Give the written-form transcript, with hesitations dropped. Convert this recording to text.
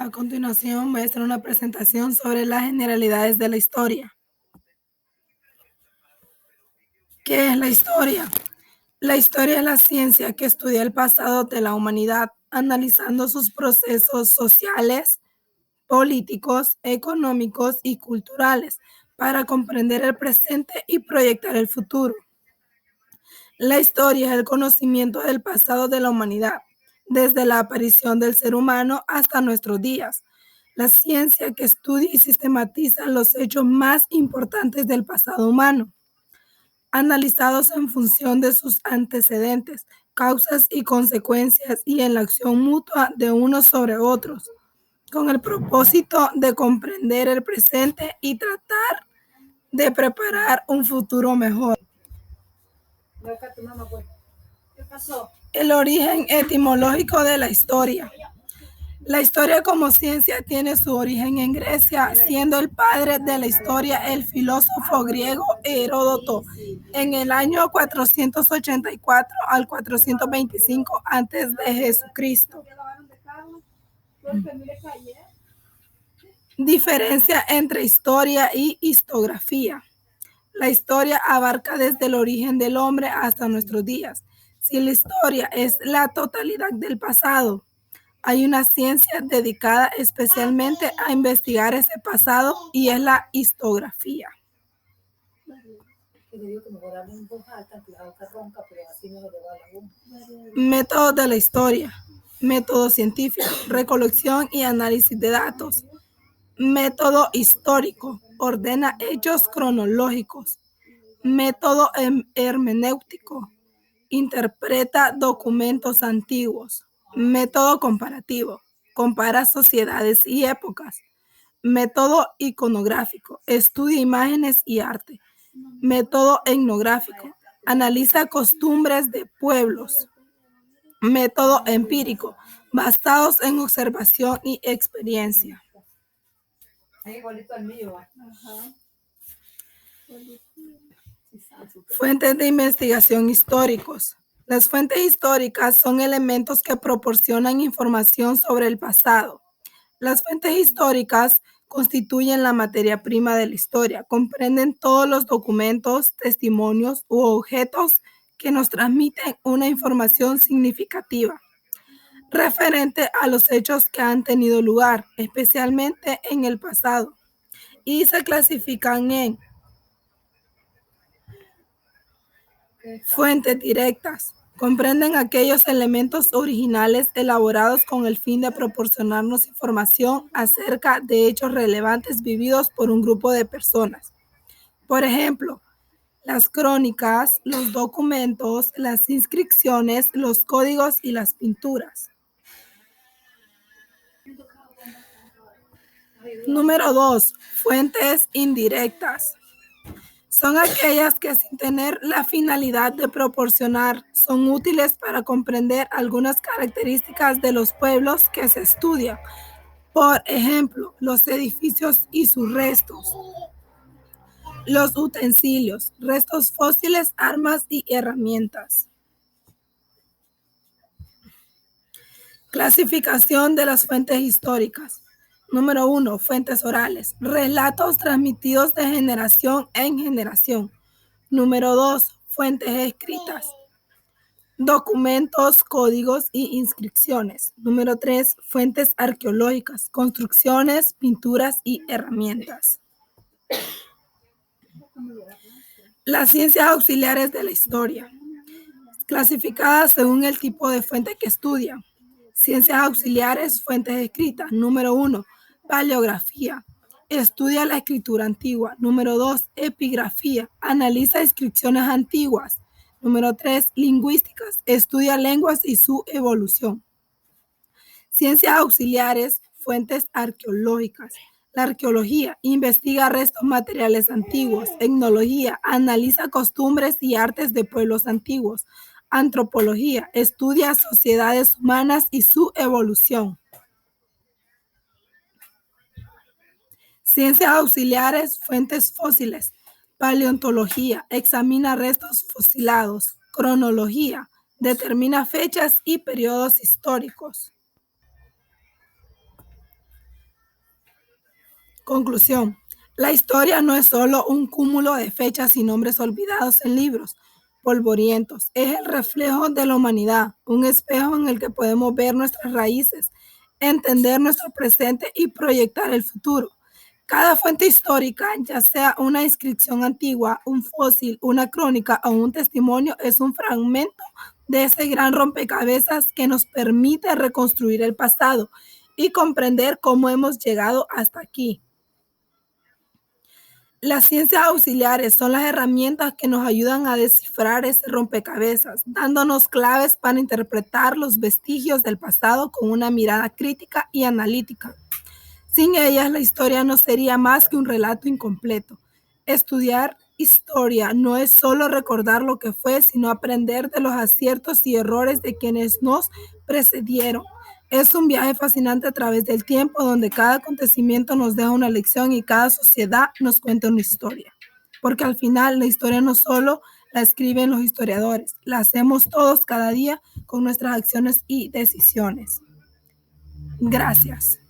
A continuación, voy a hacer una presentación sobre las generalidades de la historia. ¿Qué es la historia? La historia es la ciencia que estudia el pasado de la humanidad, analizando sus procesos sociales, políticos, económicos y culturales para comprender el presente y proyectar el futuro. La historia es el conocimiento del pasado de la humanidad, desde la aparición del ser humano hasta nuestros días. La ciencia que estudia y sistematiza los hechos más importantes del pasado humano, analizados en función de sus antecedentes, causas y consecuencias y en la acción mutua de unos sobre otros, con el propósito de comprender el presente y tratar de preparar un futuro mejor. El origen etimológico de la historia. La historia como ciencia tiene su origen en Grecia, siendo el padre de la historia el filósofo griego Heródoto en el año 484 al 425 antes de Jesucristo. Diferencia entre historia y historiografía. La historia abarca desde el origen del hombre hasta nuestros días. Si la historia es la totalidad del pasado, hay una ciencia dedicada especialmente a investigar ese pasado y es la historiografía. Método de la historia. Método científico, recolección y análisis de datos. Método histórico, ordena hechos cronológicos. Método hermenéutico, interpreta documentos antiguos. Método comparativo, compara sociedades y épocas. Método iconográfico, estudia imágenes y arte. Método etnográfico, analiza costumbres de pueblos. Método empírico, basados en observación y experiencia. Fuentes de investigación históricos. Las fuentes históricas son elementos que proporcionan información sobre el pasado. Las fuentes históricas constituyen la materia prima de la historia, comprenden todos los documentos, testimonios u objetos que nos transmiten una información significativa referente a los hechos que han tenido lugar, especialmente en el pasado, y se clasifican en fuentes directas. Comprenden aquellos elementos originales elaborados con el fin de proporcionarnos información acerca de hechos relevantes vividos por un grupo de personas. Por ejemplo, las crónicas, los documentos, las inscripciones, los códigos y las pinturas. Número 2. Fuentes indirectas. Son aquellas que sin tener la finalidad de proporcionar son útiles para comprender algunas características de los pueblos que se estudian. Por ejemplo, los edificios y sus restos, los utensilios, restos fósiles, armas y herramientas. Clasificación de las fuentes históricas. Número 1. Fuentes orales. Relatos transmitidos de generación en generación. Número 2. Fuentes escritas. Documentos, códigos y inscripciones. Número 3. Fuentes arqueológicas. Construcciones, pinturas y herramientas. Las ciencias auxiliares de la historia. Clasificadas según el tipo de fuente que estudian. Ciencias auxiliares, fuentes escritas. Número 1, paleografía. Estudia la escritura antigua. Número 2, epigrafía. Analiza inscripciones antiguas. Número 3, lingüísticas. Estudia lenguas y su evolución. Ciencias auxiliares, fuentes arqueológicas. La arqueología investiga restos materiales antiguos. Etnología analiza costumbres y artes de pueblos antiguos. Antropología estudia sociedades humanas y su evolución. Ciencias auxiliares, fuentes fósiles. Paleontología examina restos fosilados. Cronología determina fechas y periodos históricos. Conclusión. La historia no es solo un cúmulo de fechas y nombres olvidados en libros polvorientos. Es el reflejo de la humanidad, un espejo en el que podemos ver nuestras raíces, entender nuestro presente y proyectar el futuro. Cada fuente histórica, ya sea una inscripción antigua, un fósil, una crónica o un testimonio, es un fragmento de ese gran rompecabezas que nos permite reconstruir el pasado y comprender cómo hemos llegado hasta aquí. Las ciencias auxiliares son las herramientas que nos ayudan a descifrar ese rompecabezas, dándonos claves para interpretar los vestigios del pasado con una mirada crítica y analítica. Sin ellas, la historia no sería más que un relato incompleto. Estudiar historia no es solo recordar lo que fue, sino aprender de los aciertos y errores de quienes nos precedieron. Es un viaje fascinante a través del tiempo, donde cada acontecimiento nos deja una lección y cada sociedad nos cuenta una historia. Porque al final la historia no solo la escriben los historiadores, la hacemos todos cada día con nuestras acciones y decisiones. Gracias.